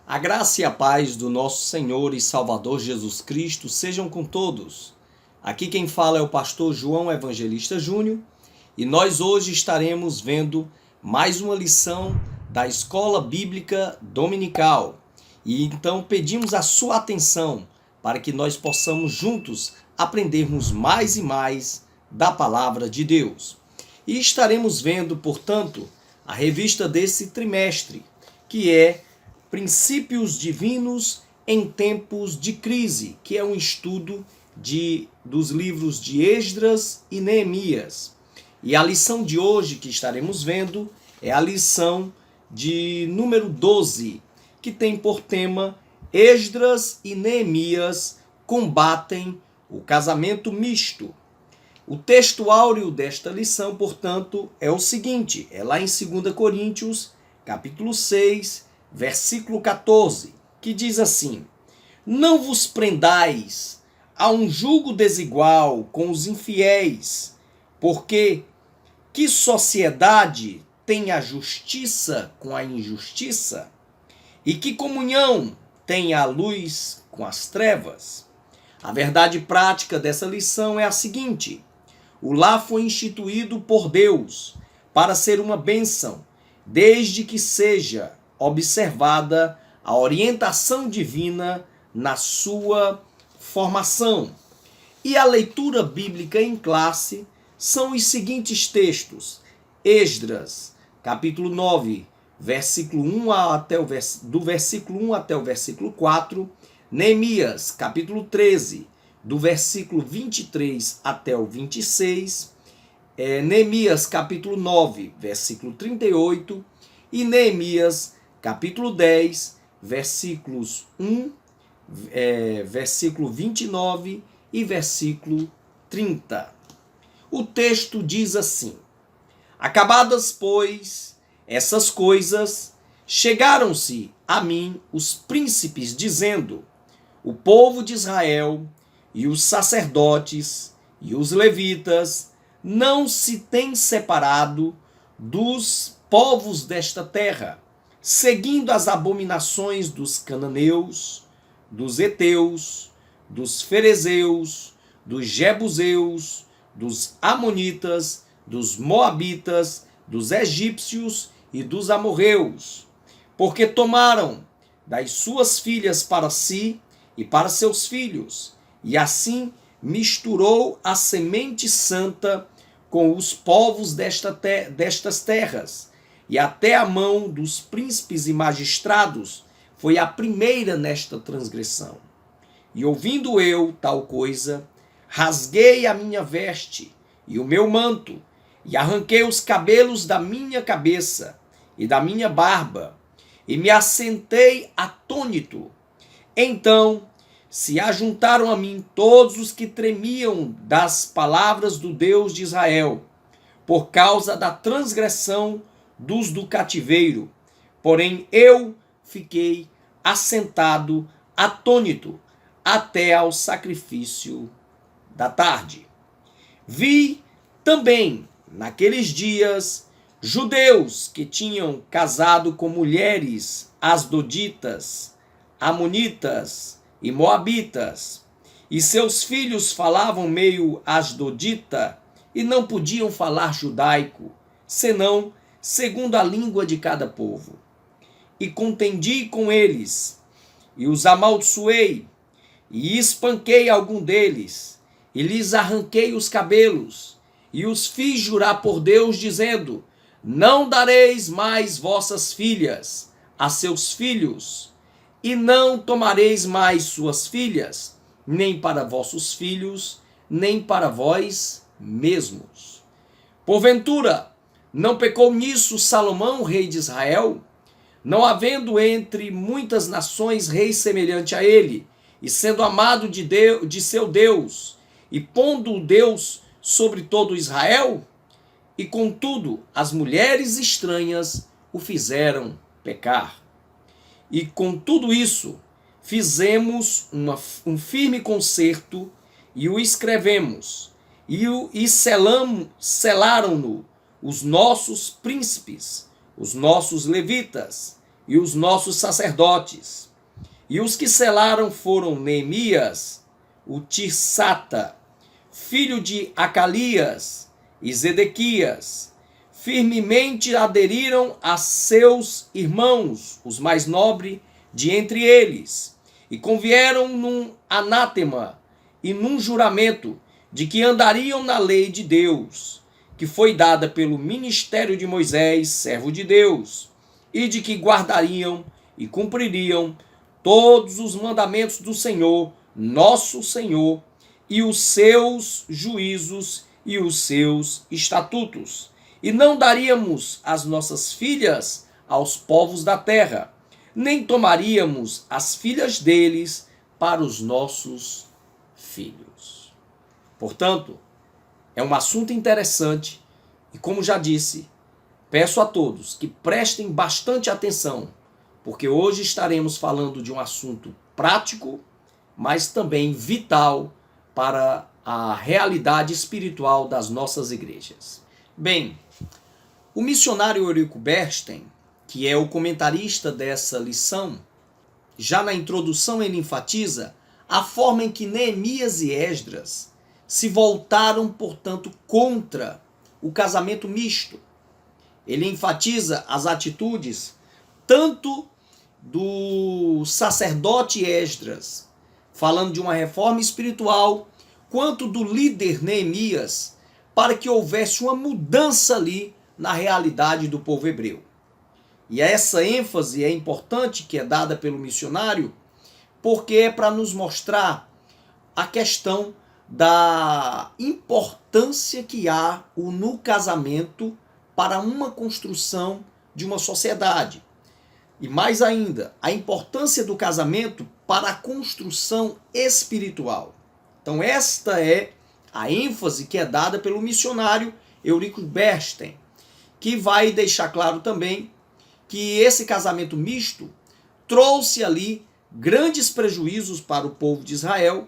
A graça e a paz do nosso Senhor e Salvador Jesus Cristo sejam com todos. Aqui quem fala é o pastor João Evangelista Júnior e nós hoje estaremos vendo mais uma lição da Escola Bíblica Dominical. E então pedimos a sua atenção para que nós possamos juntos aprendermos mais e mais da Palavra de Deus. E estaremos vendo, portanto, a revista desse trimestre, que é Princípios Divinos em Tempos de Crise, que é um estudo dos livros de Esdras e Neemias. E a lição de hoje que estaremos vendo é a lição de número 12, que tem por tema Esdras e Neemias combatem o casamento misto. O texto áureo desta lição, portanto, é o seguinte, é lá em 2 Coríntios, capítulo 6, versículo 14, que diz assim: Não vos prendais a um jugo desigual com os infiéis, porque que sociedade tem a justiça com a injustiça? E que comunhão tem a luz com as trevas? A verdade prática dessa lição é a seguinte: o lar foi instituído por Deus para ser uma bênção, desde que seja observada a orientação divina na sua formação. E a leitura bíblica em classe são os seguintes textos: Esdras, capítulo 9, versículo 1 do versículo 1 até o versículo 4, Neemias, capítulo 13, do versículo 23 até o 26, Neemias, capítulo 9, versículo 38, e Neemias, capítulo 10, versículos 1, versículo 29 e versículo 30. O texto diz assim: Acabadas, pois, essas coisas, chegaram-se a mim os príncipes, dizendo: O povo de Israel e os sacerdotes e os levitas não se têm separado dos povos desta terra, seguindo as abominações dos cananeus, dos heteus, dos ferezeus, dos jebuseus, dos amonitas, dos moabitas, dos egípcios e dos amorreus, porque tomaram das suas filhas para si e para seus filhos, e assim misturou a semente santa com os povos destas terras, e até a mão dos príncipes e magistrados foi a primeira nesta transgressão. E ouvindo eu tal coisa, rasguei a minha veste e o meu manto, e arranquei os cabelos da minha cabeça e da minha barba, e me assentei atônito. Então se ajuntaram a mim todos os que tremiam das palavras do Deus de Israel, por causa da transgressão dos do cativeiro. Porém eu fiquei assentado, atônito, até ao sacrifício da tarde. Vi também, naqueles dias, judeus que tinham casado com mulheres asdoditas, amonitas e moabitas, e seus filhos falavam meio asdodita e não podiam falar judaico, senão segundo a língua de cada povo. E contendi com eles, e os amaldiçoei, e espanquei algum deles, e lhes arranquei os cabelos, e os fiz jurar por Deus, dizendo: Não dareis mais vossas filhas a seus filhos, e não tomareis mais suas filhas, nem para vossos filhos, nem para vós mesmos. Porventura, não pecou nisso Salomão, rei de Israel? Não havendo entre muitas nações rei semelhante a ele, e sendo amado de seu Deus, e pondo o Deus sobre todo Israel? E contudo, as mulheres estranhas o fizeram pecar. E com tudo isso, fizemos um firme concerto, e o escrevemos, e selaram-no os nossos príncipes, os nossos levitas e os nossos sacerdotes. E os que selaram foram Neemias, o Tirsata, filho de Acalias, e Zedequias. Firmemente aderiram a seus irmãos, os mais nobres de entre eles, e convieram num anátema e num juramento de que andariam na lei de Deus, que foi dada pelo ministério de Moisés, servo de Deus, e de que guardariam e cumpririam todos os mandamentos do Senhor, nosso Senhor, e os seus juízos e os seus estatutos. E não daríamos as nossas filhas aos povos da terra, nem tomaríamos as filhas deles para os nossos filhos. Portanto, é um assunto interessante e, como já disse, peço a todos que prestem bastante atenção, porque hoje estaremos falando de um assunto prático, mas também vital para a realidade espiritual das nossas igrejas. Bem, o missionário Eurico Bernstein, que é o comentarista dessa lição, já na introdução ele enfatiza a forma em que Neemias e Esdras se voltaram, portanto, contra o casamento misto. Ele enfatiza as atitudes tanto do sacerdote Esdras, falando de uma reforma espiritual, quanto do líder Neemias, para que houvesse uma mudança ali na realidade do povo hebreu. E essa ênfase é importante que é dada pelo missionário, porque é para nos mostrar a questão da importância que há no casamento para uma construção de uma sociedade. E mais ainda, a importância do casamento para a construção espiritual. Então esta é a ênfase que é dada pelo missionário Eurico Bernstein, que vai deixar claro também que esse casamento misto trouxe ali grandes prejuízos para o povo de Israel,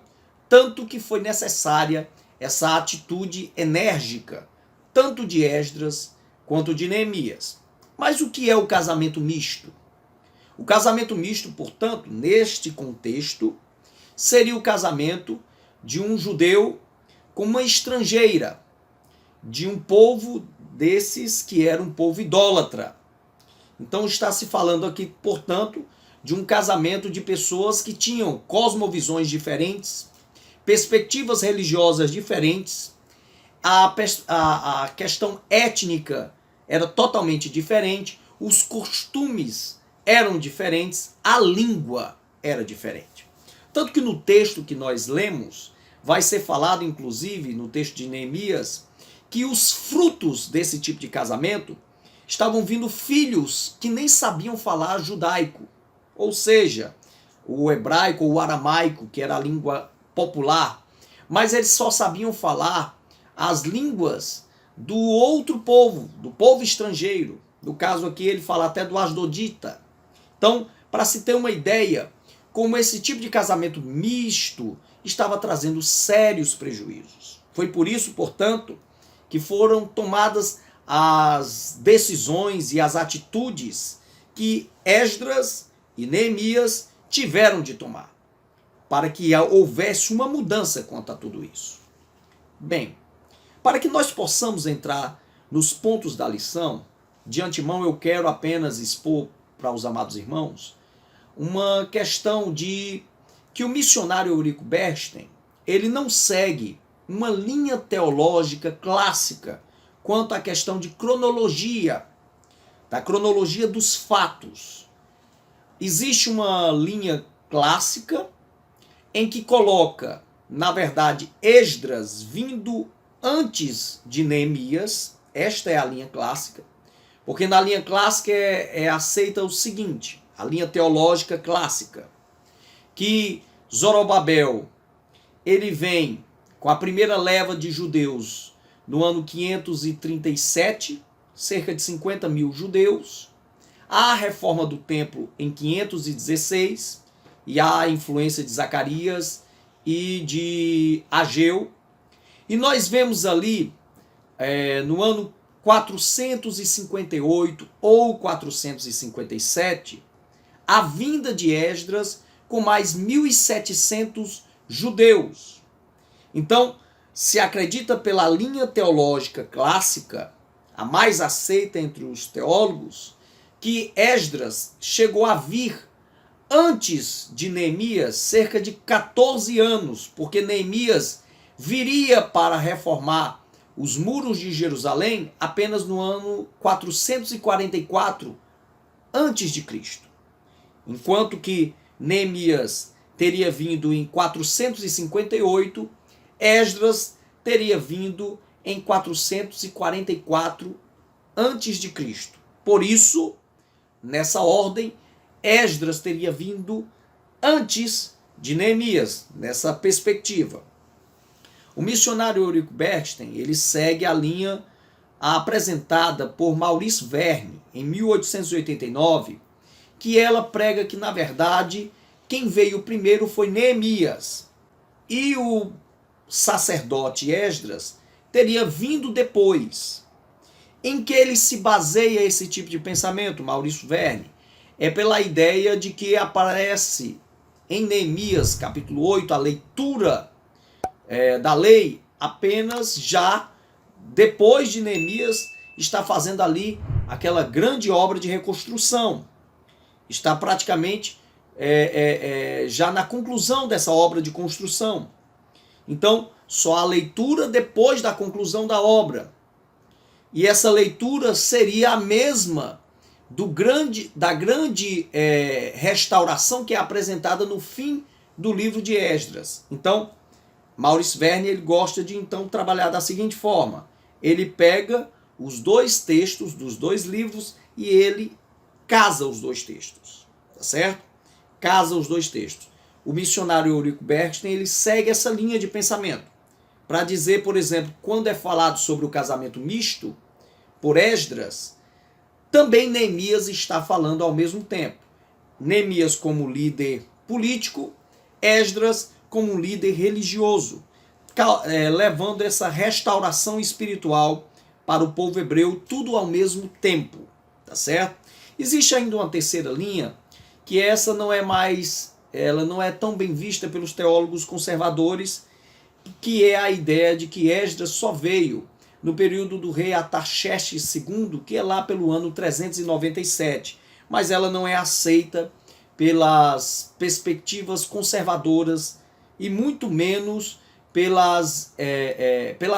tanto que foi necessária essa atitude enérgica, tanto de Esdras quanto de Neemias. Mas o que é o casamento misto? O casamento misto, portanto, neste contexto, seria o casamento de um judeu com uma estrangeira, de um povo desses que era um povo idólatra. Então está se falando aqui, portanto, de um casamento de pessoas que tinham cosmovisões diferentes, perspectivas religiosas diferentes, a questão étnica era totalmente diferente, os costumes eram diferentes, a língua era diferente. Tanto que no texto que nós lemos, vai ser falado, inclusive, no texto de Neemias, que os frutos desse tipo de casamento estavam vindo filhos que nem sabiam falar judaico, ou seja, o hebraico ou o aramaico, que era a língua popular, mas eles só sabiam falar as línguas do outro povo, do povo estrangeiro. No caso aqui ele fala até do asdodita. Então, para se ter uma ideia, como esse tipo de casamento misto estava trazendo sérios prejuízos. Foi por isso, portanto, que foram tomadas as decisões e as atitudes que Esdras e Neemias tiveram de tomar, para que houvesse uma mudança quanto a tudo isso. Bem, para que nós possamos entrar nos pontos da lição, de antemão eu quero apenas expor para os amados irmãos uma questão de que o missionário Eurico Bernstein, ele não segue uma linha teológica clássica quanto à questão de cronologia, da cronologia dos fatos. Existe uma linha clássica em que coloca, na verdade, Esdras vindo antes de Neemias. Esta é a linha clássica, porque na linha clássica é aceita o seguinte, a linha teológica clássica, que Zorobabel, ele vem com a primeira leva de judeus no ano 537, cerca de 50 mil judeus, há a reforma do templo em 516, e há a influência de Zacarias e de Ageu, e nós vemos ali, no ano 458 ou 457, a vinda de Esdras com mais 1.700 judeus. Então, se acredita pela linha teológica clássica, a mais aceita entre os teólogos, que Esdras chegou a vir antes de Neemias cerca de 14 anos, porque Neemias viria para reformar os muros de Jerusalém apenas no ano 444 antes de Cristo. Enquanto que Neemias teria vindo em 458, Esdras teria vindo em 444 antes de Cristo. Por isso, nessa ordem, Esdras teria vindo antes de Neemias, nessa perspectiva. O missionário Eurico Bernstein, ele segue a linha apresentada por Maurice Verne em 1889, que ela prega que, na verdade, quem veio primeiro foi Neemias e o sacerdote Esdras teria vindo depois. Em que ele se baseia esse tipo de pensamento, Maurício Verne? É pela ideia de que aparece em Neemias, capítulo 8, a leitura da lei apenas já depois de Neemias está fazendo ali aquela grande obra de reconstrução. Está praticamente já na conclusão dessa obra de construção. Então, só a leitura depois da conclusão da obra. E essa leitura seria a mesma da grande restauração que é apresentada no fim do livro de Esdras. Então, Maurice Verne ele gosta de então trabalhar da seguinte forma. Ele pega os dois textos dos dois livros e ele casa os dois textos. Tá certo? Casa os dois textos. O missionário Eurico Bernstein ele segue essa linha de pensamento. Para dizer, por exemplo, quando é falado sobre o casamento misto por Esdras, também Neemias está falando ao mesmo tempo. Neemias como líder político, Esdras como líder religioso, levando essa restauração espiritual para o povo hebreu, tudo ao mesmo tempo, tá certo? Existe ainda uma terceira linha, que essa ela não é tão bem vista pelos teólogos conservadores, que é a ideia de que Esdras só veio no período do rei Artaxerxes II, que é lá pelo ano 397, mas ela não é aceita pelas perspectivas conservadoras e muito menos pela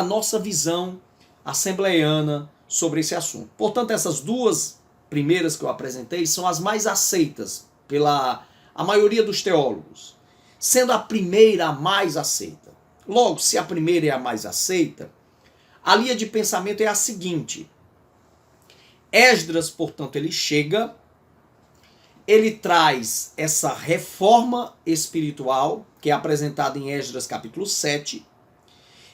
nossa visão assembleiana sobre esse assunto. Portanto, essas duas primeiras que eu apresentei são as mais aceitas pela a maioria dos teólogos, sendo a primeira a mais aceita. Logo, se a primeira é a mais aceita, a linha de pensamento é a seguinte. Esdras, portanto, ele chega, ele traz essa reforma espiritual, que é apresentada em Esdras capítulo 7,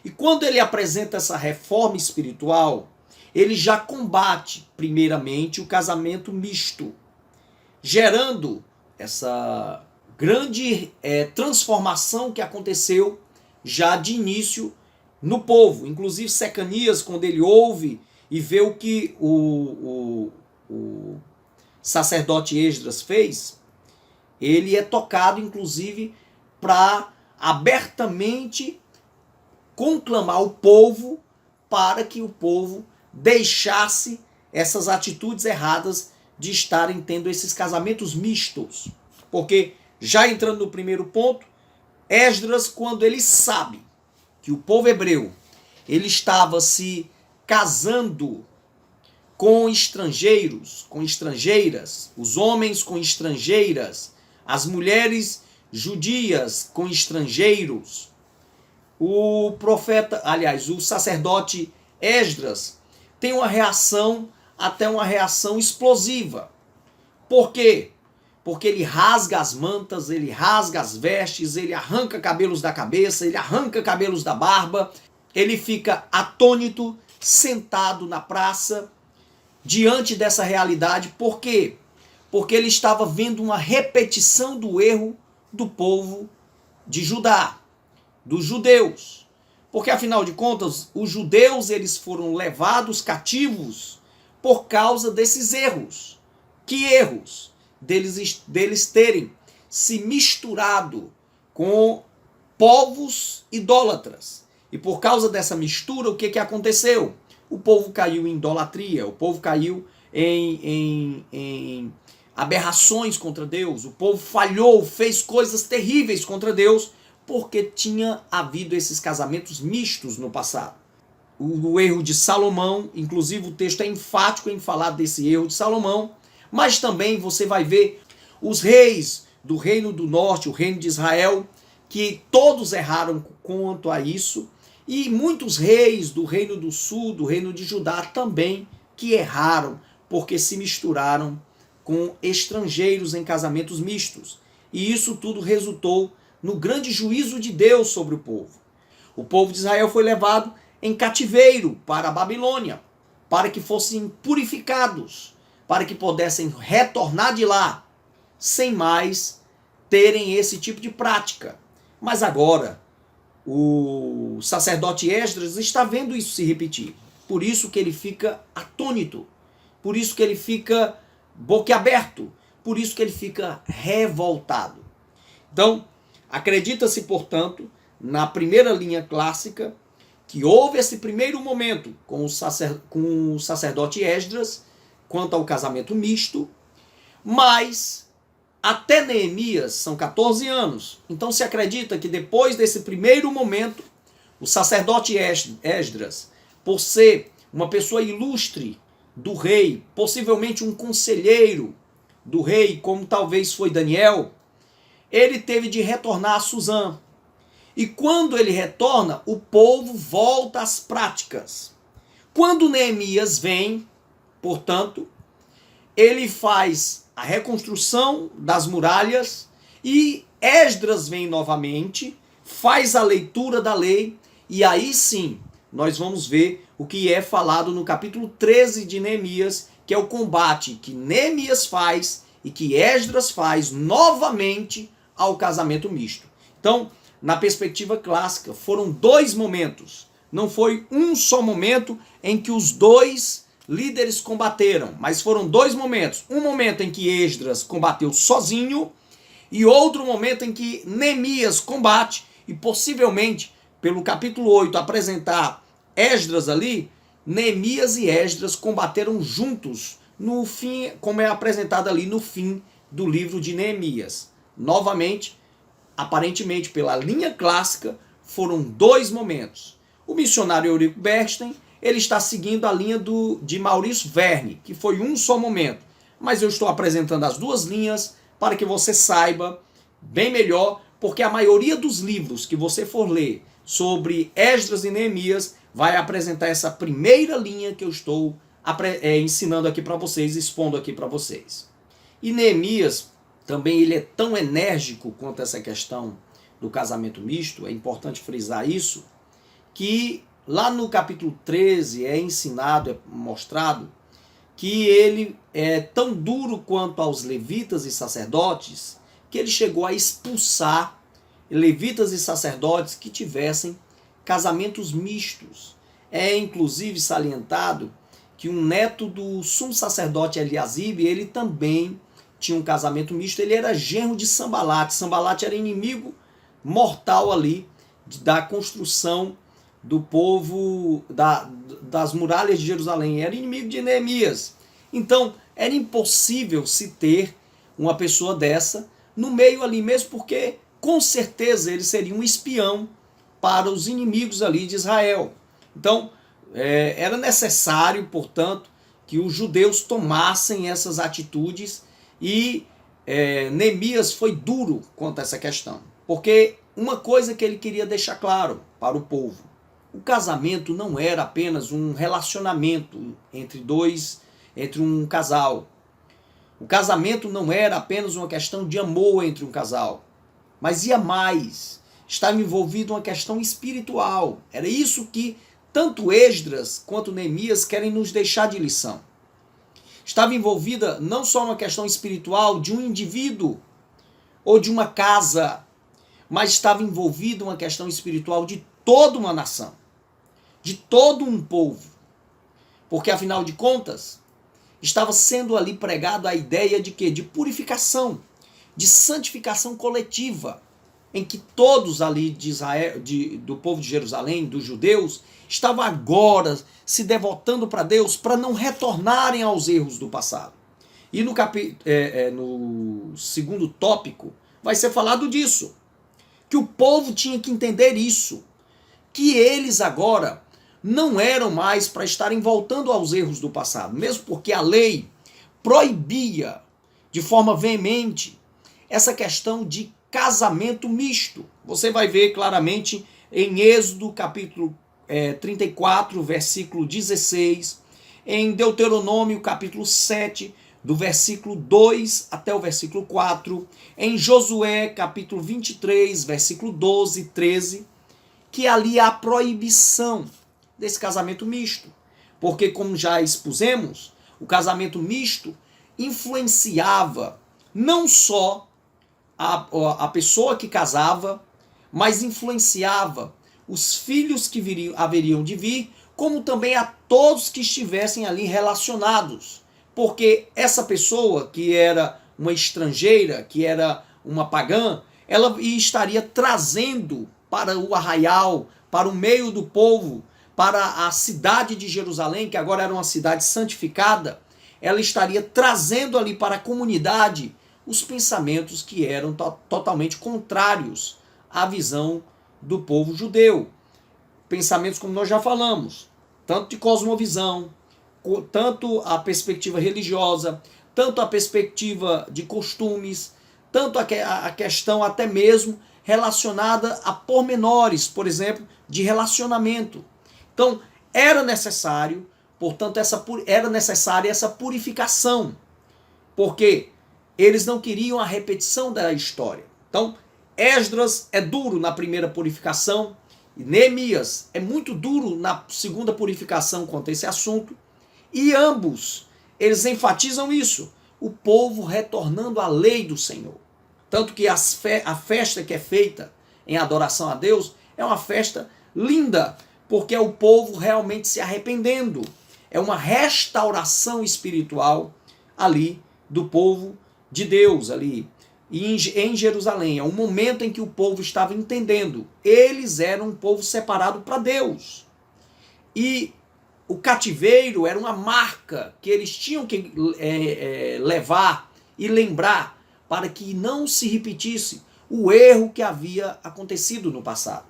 e quando ele apresenta essa reforma espiritual, ele já combate, primeiramente, o casamento misto, gerando essa grande transformação que aconteceu já de início no povo. Inclusive Secanias, quando ele ouve e vê o que o sacerdote Esdras fez, ele é tocado inclusive para abertamente conclamar o povo para que o povo deixasse essas atitudes erradas de estarem tendo esses casamentos mistos. Porque, já entrando no primeiro ponto, Esdras, quando ele sabe que o povo hebreu ele estava se casando com estrangeiros, com estrangeiras, os homens com estrangeiras, as mulheres judias com estrangeiros, o sacerdote Esdras tem uma reação, até uma reação explosiva. Por quê? Porque ele rasga as mantas, ele rasga as vestes, ele arranca cabelos da cabeça, ele arranca cabelos da barba, ele fica atônito, sentado na praça, diante dessa realidade. Por quê? Porque ele estava vendo uma repetição do erro do povo de Judá, dos judeus. Porque, afinal de contas, os judeus eles foram levados cativos por causa desses erros. Que erros? deles terem se misturado com povos idólatras. E por causa dessa mistura, o que aconteceu? O povo caiu em idolatria, o povo caiu em aberrações contra Deus, o povo falhou, fez coisas terríveis contra Deus, porque tinha havido esses casamentos mistos no passado. O erro de Salomão, inclusive o texto é enfático em falar desse erro de Salomão, mas também você vai ver os reis do reino do norte, o reino de Israel, que todos erraram quanto a isso, e muitos reis do reino do sul, do reino de Judá também, que erraram, porque se misturaram com estrangeiros em casamentos mistos. E isso tudo resultou no grande juízo de Deus sobre o povo. O povo de Israel foi levado em cativeiro para a Babilônia, para que fossem purificados, para que pudessem retornar de lá, sem mais terem esse tipo de prática. Mas agora, o sacerdote Esdras está vendo isso se repetir. Por isso que ele fica atônito, por isso que ele fica boquiaberto, por isso que ele fica revoltado. Então, acredita-se, portanto, na primeira linha clássica, que houve esse primeiro momento com o sacerdote Esdras, quanto ao casamento misto, mas até Neemias são 14 anos. Então se acredita que depois desse primeiro momento, o sacerdote Esdras, por ser uma pessoa ilustre do rei, possivelmente um conselheiro do rei, como talvez foi Daniel, ele teve de retornar a Suzã. E quando ele retorna, o povo volta às práticas. Quando Neemias vem, portanto, ele faz a reconstrução das muralhas e Esdras vem novamente, faz a leitura da lei e aí sim nós vamos ver o que é falado no capítulo 13 de Neemias, que é o combate que Neemias faz e que Esdras faz novamente ao casamento misto. Então, na perspectiva clássica, foram dois momentos. Não foi um só momento em que os dois líderes combateram, mas foram dois momentos. Um momento em que Esdras combateu sozinho e outro momento em que Neemias combate e possivelmente, pelo capítulo 8, apresentar Esdras ali, Neemias e Esdras combateram juntos no fim, como é apresentado ali no fim do livro de Neemias. Novamente, aparentemente pela linha clássica, foram dois momentos. O missionário Eurico Bernstein, ele está seguindo a linha de Maurício Verne, que foi um só momento. Mas eu estou apresentando as duas linhas para que você saiba bem melhor, porque a maioria dos livros que você for ler sobre Esdras e Neemias vai apresentar essa primeira linha que eu estou ensinando aqui para vocês, expondo aqui para vocês. E Neemias também ele é tão enérgico quanto essa questão do casamento misto, é importante frisar isso, que lá no capítulo 13 é ensinado, é mostrado, que ele é tão duro quanto aos levitas e sacerdotes, que ele chegou a expulsar levitas e sacerdotes que tivessem casamentos mistos. É inclusive salientado que um neto do sumo sacerdote Eliasibe, ele também tinha um casamento misto, ele era genro de Sambalate. Sambalate era inimigo mortal ali da construção do povo, das muralhas de Jerusalém, era inimigo de Neemias. Então, era impossível se ter uma pessoa dessa no meio ali mesmo, porque com certeza ele seria um espião para os inimigos ali de Israel. Então, era necessário, portanto, que os judeus tomassem essas atitudes e Neemias foi duro quanto a essa questão. Porque uma coisa que ele queria deixar claro para o povo, o casamento não era apenas um relacionamento entre um casal. O casamento não era apenas uma questão de amor entre um casal, mas ia mais. Estava envolvido uma questão espiritual. Era isso que tanto Esdras quanto Neemias querem nos deixar de lição. Estava envolvida não só uma questão espiritual de um indivíduo ou de uma casa, mas estava envolvida uma questão espiritual de toda uma nação, de todo um povo. Porque, afinal de contas, estava sendo ali pregado a ideia de quê? De purificação, de santificação coletiva, em que todos ali de Israel, do povo de Jerusalém, dos judeus, estavam agora se devotando para Deus para não retornarem aos erros do passado. E no segundo tópico vai ser falado disso, que o povo tinha que entender isso, que eles agora não eram mais para estarem voltando aos erros do passado, mesmo porque a lei proibia de forma veemente essa questão de casamento misto. Você vai ver claramente em Êxodo capítulo 34, versículo 16, em Deuteronômio capítulo 7, do versículo 2 até o versículo 4, em Josué capítulo 23, versículo 12 e 13, que ali há proibição desse casamento misto. Porque, como já expusemos, o casamento misto influenciava não só a pessoa que casava, mas influenciava os filhos que haveriam de vir, como também a todos que estivessem ali relacionados. Porque essa pessoa que era uma estrangeira, que era uma pagã, ela estaria trazendo para o arraial, para o meio do povo, para a cidade de Jerusalém, que agora era uma cidade santificada, ela estaria trazendo ali para a comunidade os pensamentos que eram totalmente contrários à visão do povo judeu. Pensamentos como nós já falamos, tanto de cosmovisão, tanto a perspectiva religiosa, tanto a perspectiva de costumes, tanto a questão até mesmo relacionada a pormenores, por exemplo, de relacionamento. Então, era necessário, portanto, era necessária essa purificação, porque eles não queriam a repetição da história. Então, Esdras é duro na primeira purificação, e Neemias é muito duro na segunda purificação quanto a esse assunto, e ambos, eles enfatizam isso, o povo retornando à lei do Senhor. Tanto que a festa que é feita em adoração a Deus é uma festa linda, porque é o povo realmente se arrependendo. É uma restauração espiritual ali do povo de Deus, ali em Jerusalém. É um momento em que o povo estava entendendo. Eles eram um povo separado para Deus. E o cativeiro era uma marca que eles tinham que levar e lembrar para que não se repetisse o erro que havia acontecido no passado.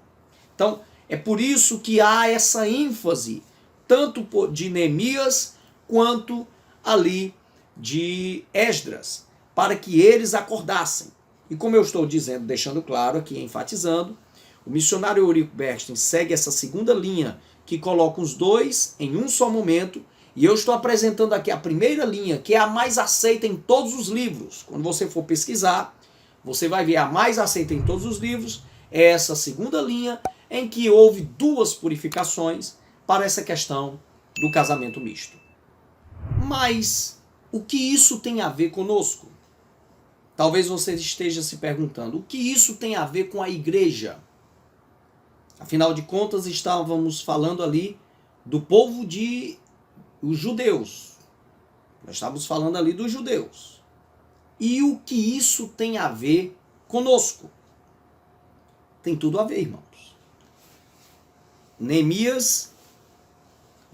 Então, é por isso que há essa ênfase, tanto de Neemias quanto ali de Esdras, para que eles acordassem. E como eu estou dizendo, deixando claro aqui, enfatizando, o missionário Eurico Bernstein segue essa segunda linha que coloca os dois em um só momento, e eu estou apresentando aqui a primeira linha, que é a mais aceita em todos os livros. Quando você for pesquisar, você vai ver a mais aceita em todos os livros, é essa segunda linha, em que houve duas purificações para essa questão do casamento misto. Mas o que isso tem a ver conosco? Talvez você esteja se perguntando, o que isso tem a ver com a igreja? Afinal de contas, estávamos falando ali do povo os judeus. Nós estávamos falando ali dos judeus. E o que isso tem a ver conosco? Tem tudo a ver, irmãos. Neemias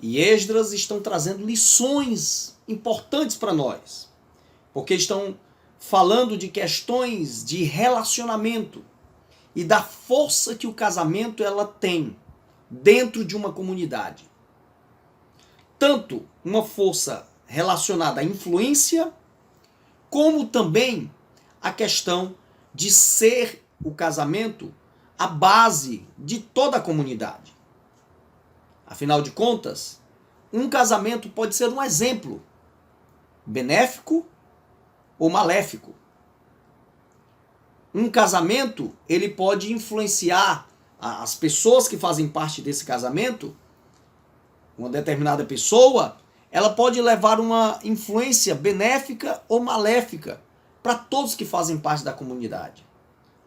e Esdras estão trazendo lições importantes para nós, porque estão falando de questões de relacionamento e da força que o casamento ela tem dentro de uma comunidade. Tanto uma força relacionada à influência, como também a questão de ser o casamento a base de toda a comunidade. Afinal de contas, um casamento pode ser um exemplo benéfico ou maléfico. Um casamento, ele pode influenciar as pessoas que fazem parte desse casamento. Uma determinada pessoa, ela pode levar uma influência benéfica ou maléfica para todos que fazem parte da comunidade.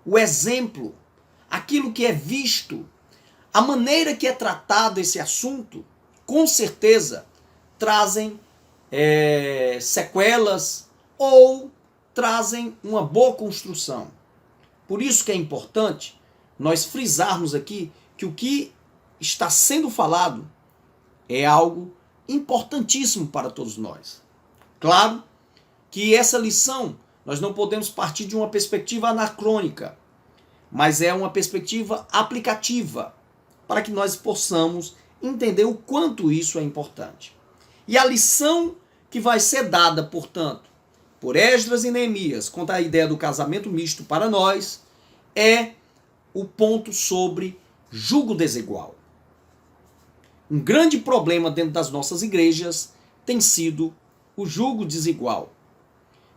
O exemplo, aquilo que é visto, a maneira que é tratado esse assunto, com certeza, trazem sequelas ou trazem uma boa construção. Por isso que é importante nós frisarmos aqui que o que está sendo falado é algo importantíssimo para todos nós. Claro que essa lição nós não podemos partir de uma perspectiva anacrônica, mas é uma perspectiva aplicativa, para que nós possamos entender o quanto isso é importante. E a lição que vai ser dada, portanto, por Esdras e Neemias quanto à ideia do casamento misto para nós, é o ponto sobre jugo desigual. Um grande problema dentro das nossas igrejas tem sido o jugo desigual.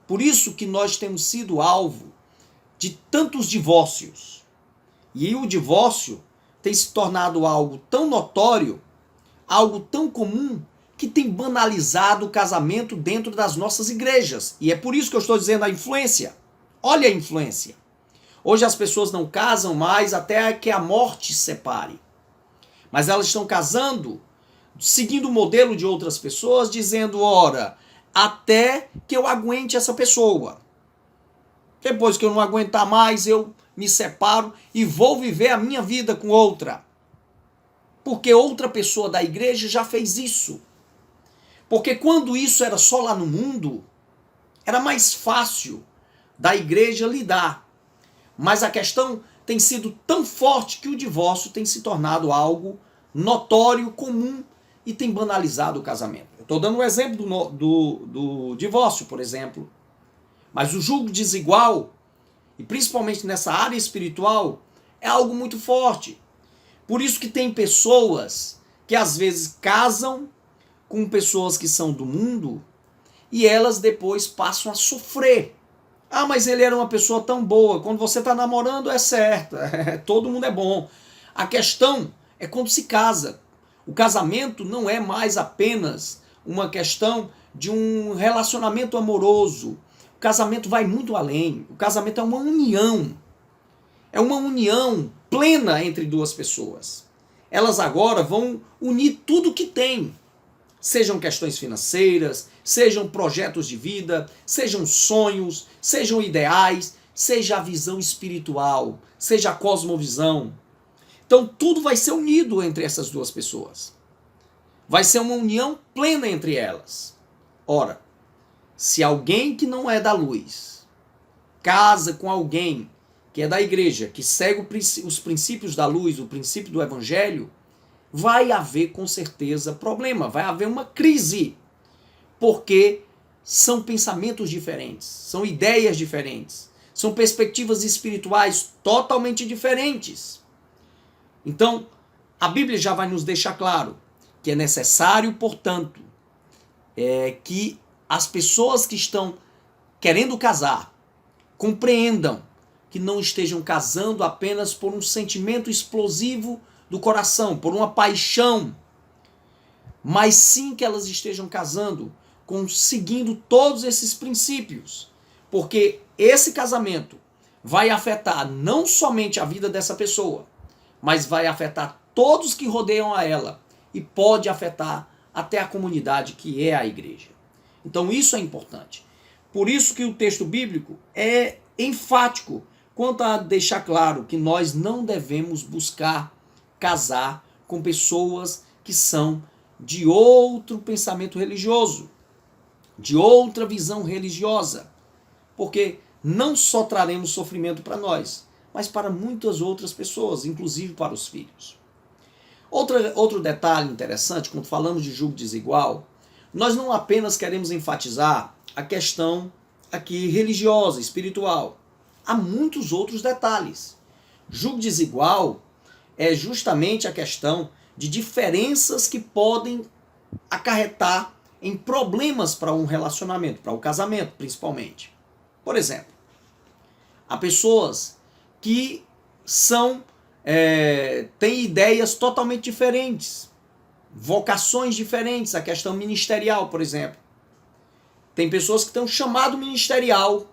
Por isso que nós temos sido alvo de tantos divórcios. E o divórcio tem se tornado algo tão notório, algo tão comum, que tem banalizado o casamento dentro das nossas igrejas. E é por isso que eu estou dizendo a influência. Olha a influência. Hoje as pessoas não casam mais até que a morte separe. Mas elas estão casando, seguindo o modelo de outras pessoas, dizendo, ora, até que eu aguente essa pessoa. Depois que eu não aguentar mais, eu me separo e vou viver a minha vida com outra. Porque outra pessoa da igreja já fez isso. Porque quando isso era só lá no mundo, era mais fácil da igreja lidar. Mas a questão tem sido tão forte que o divórcio tem se tornado algo notório, comum e tem banalizado o casamento. Eu estou dando um exemplo do divórcio, por exemplo. Mas o jugo desigual, e principalmente nessa área espiritual, é algo muito forte. Por isso que tem pessoas que às vezes casam com pessoas que são do mundo e elas depois passam a sofrer. Ah, mas ele era uma pessoa tão boa. Quando você está namorando é certo, todo mundo é bom. A questão é quando se casa. O casamento não é mais apenas uma questão de um relacionamento amoroso. O casamento vai muito além. O casamento é uma união. É uma união plena entre duas pessoas. Elas agora vão unir tudo que têm. Sejam questões financeiras, sejam projetos de vida, sejam sonhos, sejam ideais, seja a visão espiritual, seja a cosmovisão. Então tudo vai ser unido entre essas duas pessoas. Vai ser uma união plena entre elas. Ora, se alguém que não é da luz casa com alguém que é da igreja, que segue os princípios da luz, o princípio do evangelho, vai haver com certeza problema, vai haver uma crise, porque são pensamentos diferentes, são ideias diferentes, são perspectivas espirituais totalmente diferentes. Então, a Bíblia já vai nos deixar claro que é necessário, portanto, que as pessoas que estão querendo casar compreendam que não estejam casando apenas por um sentimento explosivo do coração, por uma paixão, mas sim que elas estejam casando seguindo todos esses princípios, porque esse casamento vai afetar não somente a vida dessa pessoa, mas vai afetar todos que rodeiam a ela e pode afetar até a comunidade que é a igreja. Então isso é importante. Por isso que o texto bíblico é enfático quanto a deixar claro que nós não devemos buscar casar com pessoas que são de outro pensamento religioso, de outra visão religiosa, porque não só traremos sofrimento para nós, mas para muitas outras pessoas, inclusive para os filhos. Outro detalhe interessante, quando falamos de jugo desigual, nós não apenas queremos enfatizar a questão aqui religiosa, espiritual. Há muitos outros detalhes. Jugo desigual é justamente a questão de diferenças que podem acarretar em problemas para um relacionamento, para o casamento principalmente. Por exemplo, há pessoas que têm ideias totalmente diferentes, vocações diferentes, a questão ministerial, por exemplo. Tem pessoas que têm um chamado ministerial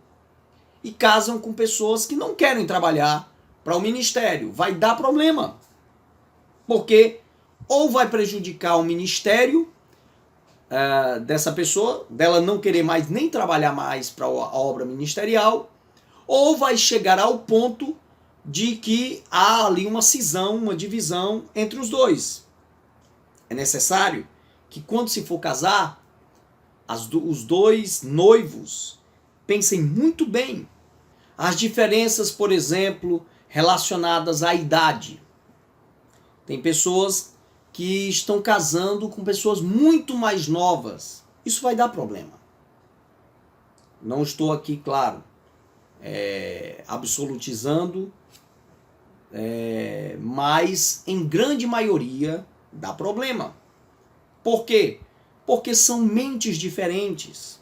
e casam com pessoas que não querem trabalhar para o ministério. Vai dar problema, porque ou vai prejudicar o ministério dessa pessoa, dela não querer mais nem trabalhar mais para a obra ministerial, ou vai chegar ao ponto de que há ali uma cisão, uma divisão entre os dois. É necessário que quando se for casar, os dois noivos pensem muito bem. As diferenças, por exemplo, relacionadas à idade. Tem pessoas que estão casando com pessoas muito mais novas. Isso vai dar problema. Não estou aqui, claro, absolutizando, mas em grande maioria dá problema. Por quê? Porque são mentes diferentes.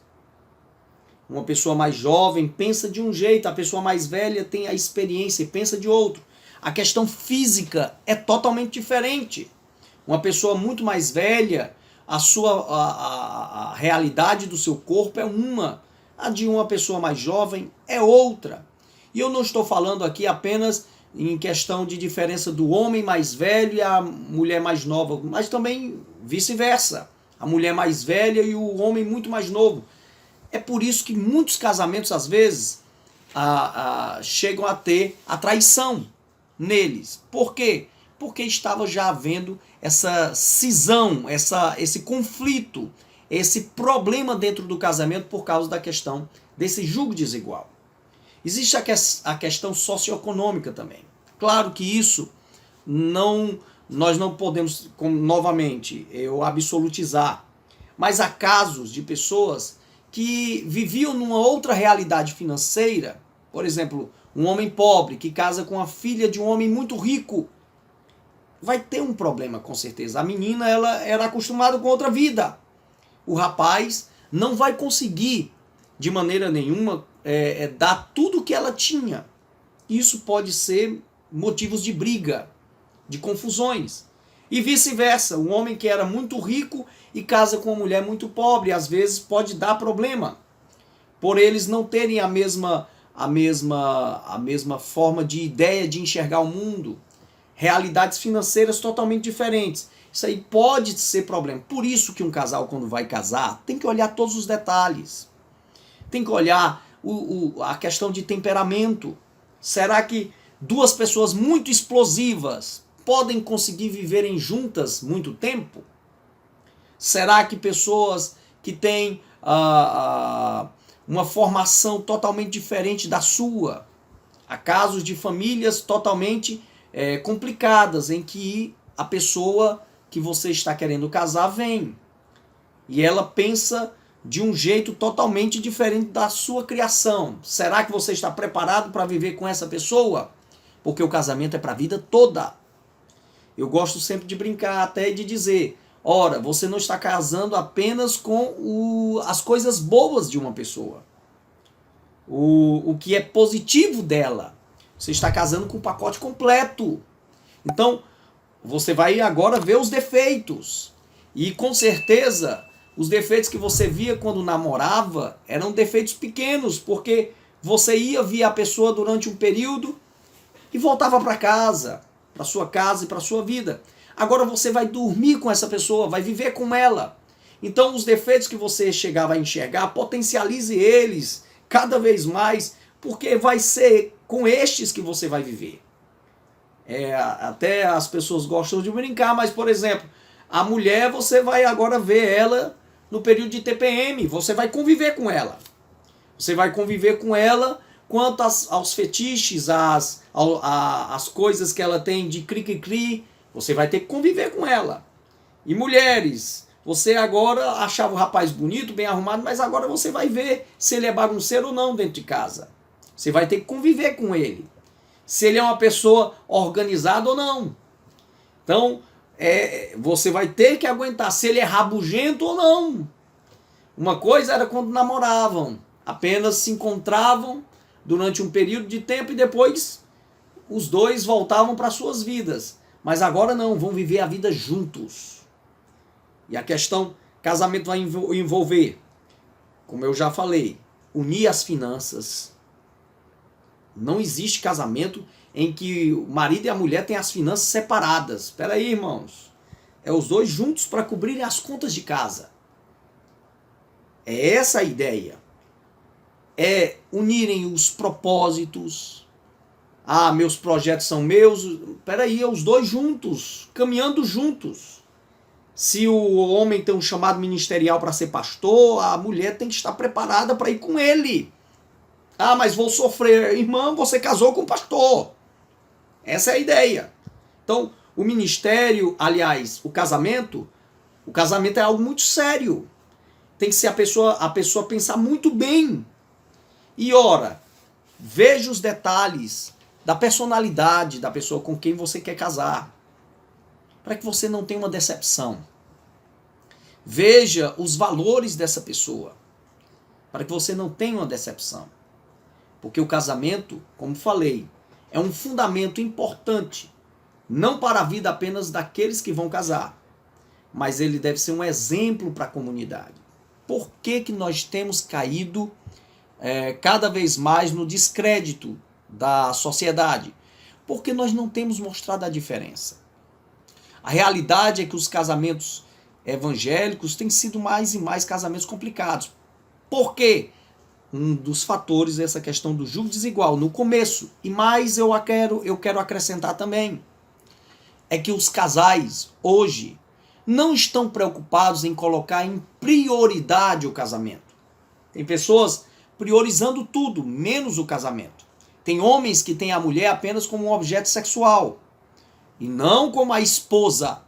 Uma pessoa mais jovem pensa de um jeito, a pessoa mais velha tem a experiência e pensa de outro. A questão física é totalmente diferente. Uma pessoa muito mais velha, a realidade do seu corpo é uma, a de uma pessoa mais jovem é outra. E eu não estou falando aqui apenas em questão de diferença do homem mais velho e a mulher mais nova, mas também vice-versa. A mulher mais velha e o homem muito mais novo. É por isso que muitos casamentos, às vezes, chegam a ter a traição neles. Por quê? Porque estava já havendo essa cisão, esse conflito, esse problema dentro do casamento por causa da questão desse julgo desigual. Existe a questão socioeconômica também. Claro que isso nós não podemos, novamente, eu absolutizar, mas há casos de pessoas que viviam numa outra realidade financeira. Por exemplo, um homem pobre que casa com a filha de um homem muito rico. Vai ter um problema, com certeza. A menina, ela era acostumada com outra vida. O rapaz não vai conseguir, de maneira nenhuma, dar tudo o que ela tinha. Isso pode ser motivos de briga, de confusões. E vice-versa, um homem que era muito rico e casa com uma mulher muito pobre, às vezes pode dar problema, por eles não terem a mesma forma de ideia de enxergar o mundo, realidades financeiras totalmente diferentes. Isso aí pode ser problema. Por isso que um casal, quando vai casar, tem que olhar todos os detalhes. Tem que olhar a questão de temperamento. Será que duas pessoas muito explosivas podem conseguir viverem juntas muito tempo? Será que pessoas que têm uma formação totalmente diferente da sua? Há casos de famílias totalmente complicadas, em que a pessoa que você está querendo casar vem e ela pensa de um jeito totalmente diferente da sua criação. Será que você está preparado para viver com essa pessoa? Porque o casamento é para a vida toda. Eu gosto sempre de brincar até de dizer, ora, você não está casando apenas com as coisas boas de uma pessoa. O que é positivo dela. Você está casando com o pacote completo. Então, você vai agora ver os defeitos. E com certeza, os defeitos que você via quando namorava eram defeitos pequenos, porque você ia ver a pessoa durante um período e voltava para casa, para sua casa e para sua vida. Agora você vai dormir com essa pessoa, vai viver com ela. Então os defeitos que você chegava a enxergar, potencialize eles cada vez mais, porque vai ser com estes que você vai viver. Até as pessoas gostam de brincar, mas por exemplo, a mulher você vai agora ver ela no período de TPM, você vai conviver com ela. Você vai conviver com ela quanto aos fetiches, às coisas que ela tem de cri-cri-cri, você vai ter que conviver com ela. E mulheres, você agora achava o rapaz bonito, bem arrumado, mas agora você vai ver se ele é bagunceiro ou não dentro de casa. Você vai ter que conviver com ele. Se ele é uma pessoa organizada ou não. Então, você vai ter que aguentar se ele é rabugento ou não. Uma coisa era quando namoravam. Apenas se encontravam durante um período de tempo e depois os dois voltavam para suas vidas. Mas agora não, vão viver a vida juntos. E a questão, casamento vai envolver, como eu já falei, unir as finanças. Não existe casamento em que o marido e a mulher têm as finanças separadas. Espera aí, irmãos. É os dois juntos para cobrirem as contas de casa. É essa a ideia. É unirem os propósitos. Ah, meus projetos são meus. Peraí, é os dois juntos, caminhando juntos. Se o homem tem um chamado ministerial para ser pastor, a mulher tem que estar preparada para ir com ele. Ah, mas vou sofrer. Irmã, você casou com o pastor. Essa é a ideia. Então, o ministério, aliás, o casamento é algo muito sério. Tem que ser a pessoa pensar muito bem. E ora, veja os detalhes da personalidade da pessoa com quem você quer casar, para que você não tenha uma decepção. Veja os valores dessa pessoa, para que você não tenha uma decepção. Porque o casamento, como falei, é um fundamento importante, não para a vida apenas daqueles que vão casar, mas ele deve ser um exemplo para a comunidade. Por que nós temos caído cada vez mais no descrédito da sociedade? Porque nós não temos mostrado a diferença. A realidade é que os casamentos evangélicos têm sido mais e mais casamentos complicados. Por quê? Um dos fatores é essa questão do julgo desigual no começo. E mais eu quero acrescentar também. É que os casais hoje não estão preocupados em colocar em prioridade o casamento. Tem pessoas priorizando tudo, menos o casamento. Tem homens que têm a mulher apenas como um objeto sexual e não como a esposa.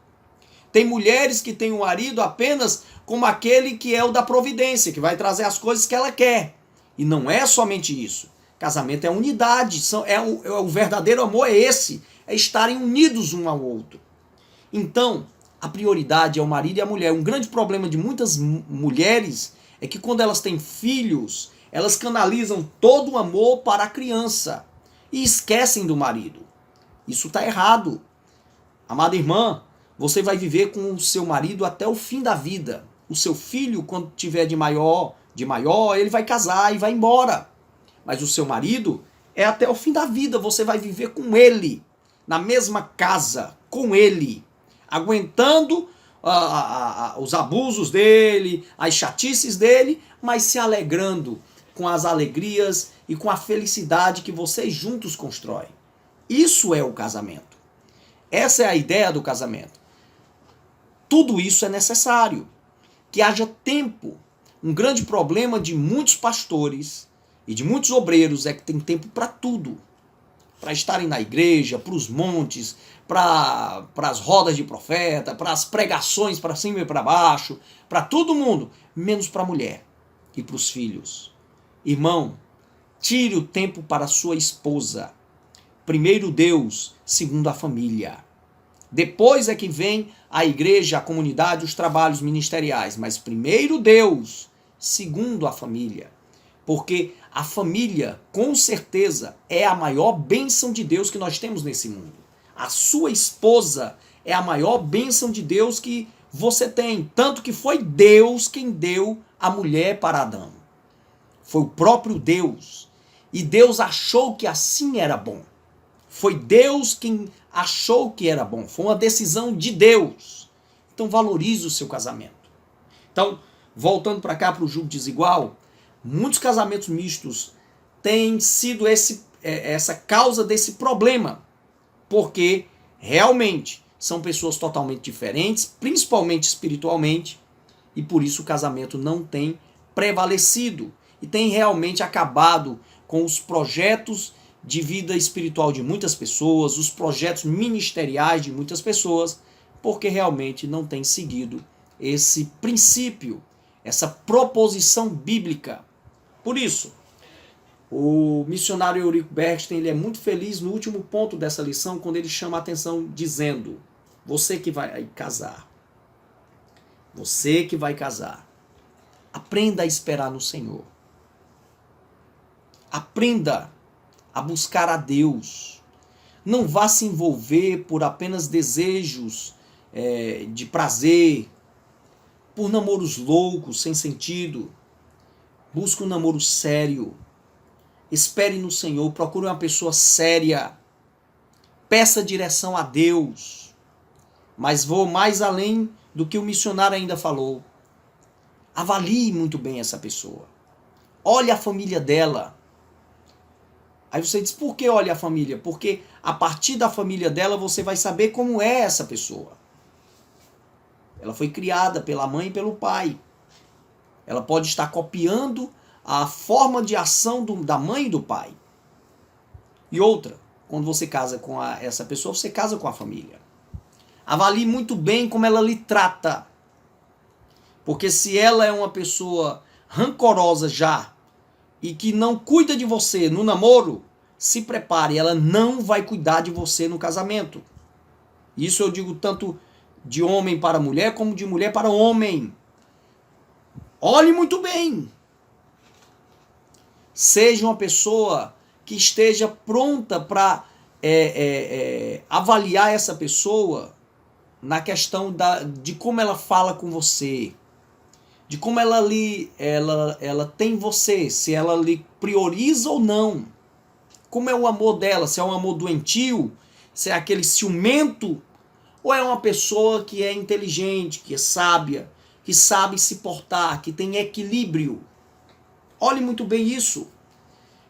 Tem mulheres que têm o marido apenas como aquele que é o da providência, que vai trazer as coisas que ela quer. E não é somente isso. Casamento é unidade, o verdadeiro amor é esse, é estarem unidos um ao outro. Então, a prioridade é o marido e a mulher. Um grande problema de muitas mulheres é que quando elas têm filhos, elas canalizam todo o amor para a criança e esquecem do marido. Isso está errado. Amada irmã, você vai viver com o seu marido até o fim da vida. O seu filho, quando tiver de maior, ele vai casar e vai embora. Mas o seu marido é até o fim da vida. Você vai viver com ele, na mesma casa, com ele, aguentando os abusos dele, as chatices dele, mas se alegrando com as alegrias e com a felicidade que vocês juntos constroem. Isso é o casamento. Essa é a ideia do casamento. Tudo isso é necessário. Que haja tempo. Um grande problema de muitos pastores e de muitos obreiros é que tem tempo para tudo. Para estarem na igreja, para os montes, para as rodas de profeta, para as pregações para cima e para baixo, para todo mundo, menos para a mulher e para os filhos. Irmão, tire o tempo para a sua esposa. Primeiro Deus, segundo a família. Depois é que vem a igreja, a comunidade, os trabalhos ministeriais. Mas primeiro Deus, segundo a família. Porque a família, com certeza, é a maior bênção de Deus que nós temos nesse mundo. A sua esposa é a maior bênção de Deus que você tem. Tanto que foi Deus quem deu a mulher para Adão. Foi o próprio Deus. E Deus achou que assim era bom. Foi Deus quem achou que era bom. Foi uma decisão de Deus. Então valorize o seu casamento. Então, voltando para cá para o julgo desigual, muitos casamentos mistos têm sido essa causa desse problema. Porque realmente são pessoas totalmente diferentes, principalmente espiritualmente, e por isso o casamento não tem prevalecido e tem realmente acabado com os projetos de vida espiritual de muitas pessoas, os projetos ministeriais de muitas pessoas, porque realmente não tem seguido esse princípio, essa proposição bíblica. Por isso, o missionário Eurico Bergsten, ele é muito feliz no último ponto dessa lição, quando ele chama a atenção dizendo: você que vai casar, aprenda a esperar no Senhor. Aprenda a buscar a Deus. Não vá se envolver por apenas desejos de prazer, por namoros loucos, sem sentido. Busque um namoro sério. Espere no Senhor, procure uma pessoa séria. Peça direção a Deus. Mas vou mais além do que o missionário ainda falou. Avalie muito bem essa pessoa. Olhe a família dela. Aí você diz, por que olhe a família? Porque a partir da família dela você vai saber como é essa pessoa. Ela foi criada pela mãe e pelo pai. Ela pode estar copiando a forma de ação da mãe e do pai. E outra, quando você casa com essa pessoa, você casa com a família. Avalie muito bem como ela lhe trata. Porque se ela é uma pessoa rancorosa já e que não cuida de você no namoro, se prepare, ela não vai cuidar de você no casamento. Isso eu digo tanto de homem para mulher como de mulher para homem. Olhe muito bem. Seja uma pessoa que esteja pronta para avaliar essa pessoa na questão de como ela fala com você, de como ela tem você, se ela lhe prioriza ou não, como é o amor dela, se é um amor doentio, se é aquele ciumento, ou é uma pessoa que é inteligente, que é sábia, que sabe se portar, que tem equilíbrio. Olhe muito bem isso,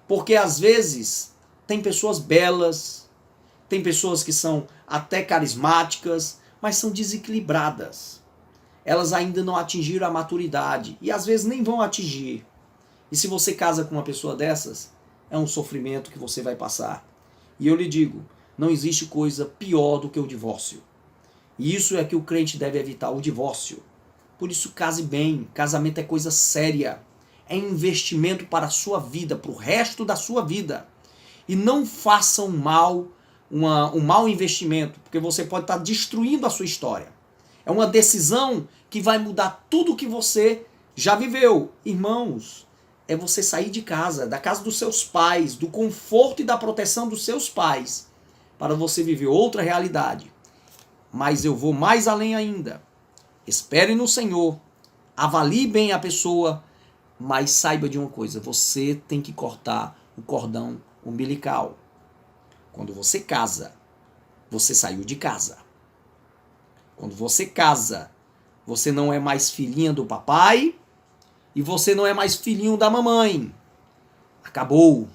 porque às vezes tem pessoas belas, tem pessoas que são até carismáticas, mas são desequilibradas. Elas ainda não atingiram a maturidade e às vezes nem vão atingir. E se você casa com uma pessoa dessas, é um sofrimento que você vai passar. E eu lhe digo, não existe coisa pior do que o divórcio. E isso é que o crente deve evitar, o divórcio. Por isso case bem, casamento é coisa séria. É investimento para a sua vida, para o resto da sua vida. E não faça um mau investimento, porque você pode estar destruindo a sua história. É uma decisão que vai mudar tudo que você já viveu. Irmãos, é você sair de casa, da casa dos seus pais, do conforto e da proteção dos seus pais, para você viver outra realidade. Mas eu vou mais além ainda. Espere no Senhor, avalie bem a pessoa, mas saiba de uma coisa, você tem que cortar o cordão umbilical. Quando você casa, você saiu de casa. Quando você casa, você não é mais filhinha do papai e você não é mais filhinho da mamãe. Acabou.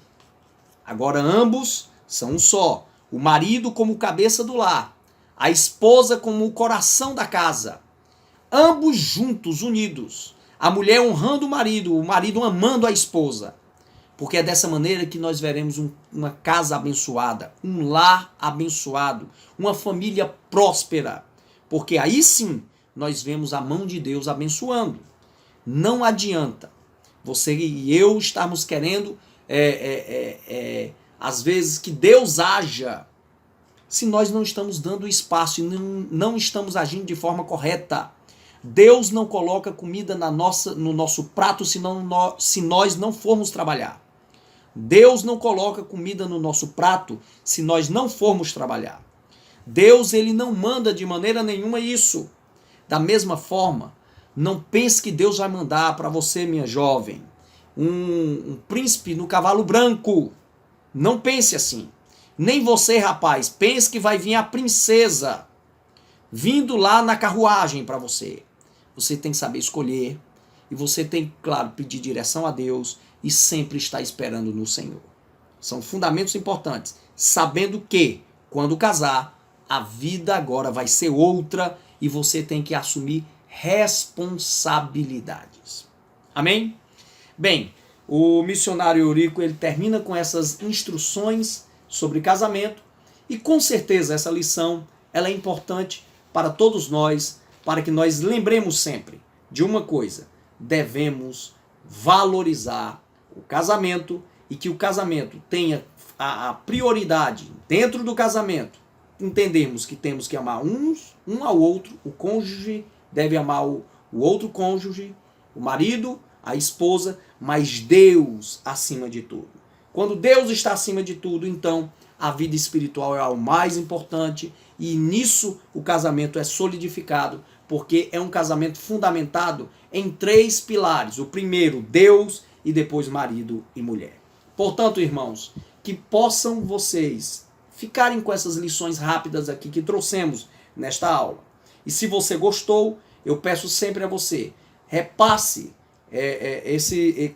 Agora ambos são um só. O marido como cabeça do lar, a esposa como o coração da casa. Ambos juntos, unidos. A mulher honrando o marido amando a esposa. Porque é dessa maneira que nós veremos uma casa abençoada, um lar abençoado, uma família próspera. Porque aí sim nós vemos a mão de Deus abençoando. Não adianta você e eu estarmos querendo, às vezes, que Deus haja, se nós não estamos dando espaço e não estamos agindo de forma correta. Deus não coloca comida no nosso prato se nós não formos trabalhar. Deus não coloca comida no nosso prato se nós não formos trabalhar. Deus, ele não manda de maneira nenhuma isso. Da mesma forma, não pense que Deus vai mandar para você, minha jovem, um príncipe no cavalo branco. Não pense assim. Nem você, rapaz, pense que vai vir a princesa vindo lá na carruagem para você. Você tem que saber escolher e você tem, claro, pedir direção a Deus e sempre estar esperando no Senhor. São fundamentos importantes, sabendo que, quando casar, a vida agora vai ser outra e você tem que assumir responsabilidades. Amém? Bem, o missionário Eurico, ele termina com essas instruções sobre casamento e com certeza essa lição ela é importante para todos nós, para que nós lembremos sempre de uma coisa: devemos valorizar o casamento e que o casamento tenha a prioridade dentro do casamento. Entendermos que temos que amar um ao outro, o cônjuge deve amar o outro cônjuge, o marido, a esposa, mas Deus acima de tudo. Quando Deus está acima de tudo, então a vida espiritual é o mais importante e nisso o casamento é solidificado, porque é um casamento fundamentado em 3 pilares. O primeiro, Deus, e depois marido e mulher. Portanto, irmãos, que possam vocês ficarem com essas lições rápidas aqui que trouxemos nesta aula. E se você gostou, eu peço sempre a você, repasse,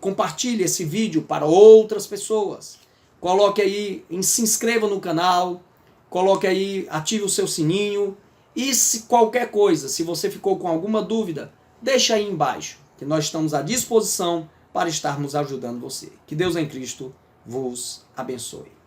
compartilhe esse vídeo para outras pessoas. Coloque aí, se inscreva no canal, coloque aí, ative o seu sininho. E se qualquer coisa, se você ficou com alguma dúvida, deixa aí embaixo, que nós estamos à disposição para estarmos ajudando você. Que Deus em Cristo vos abençoe.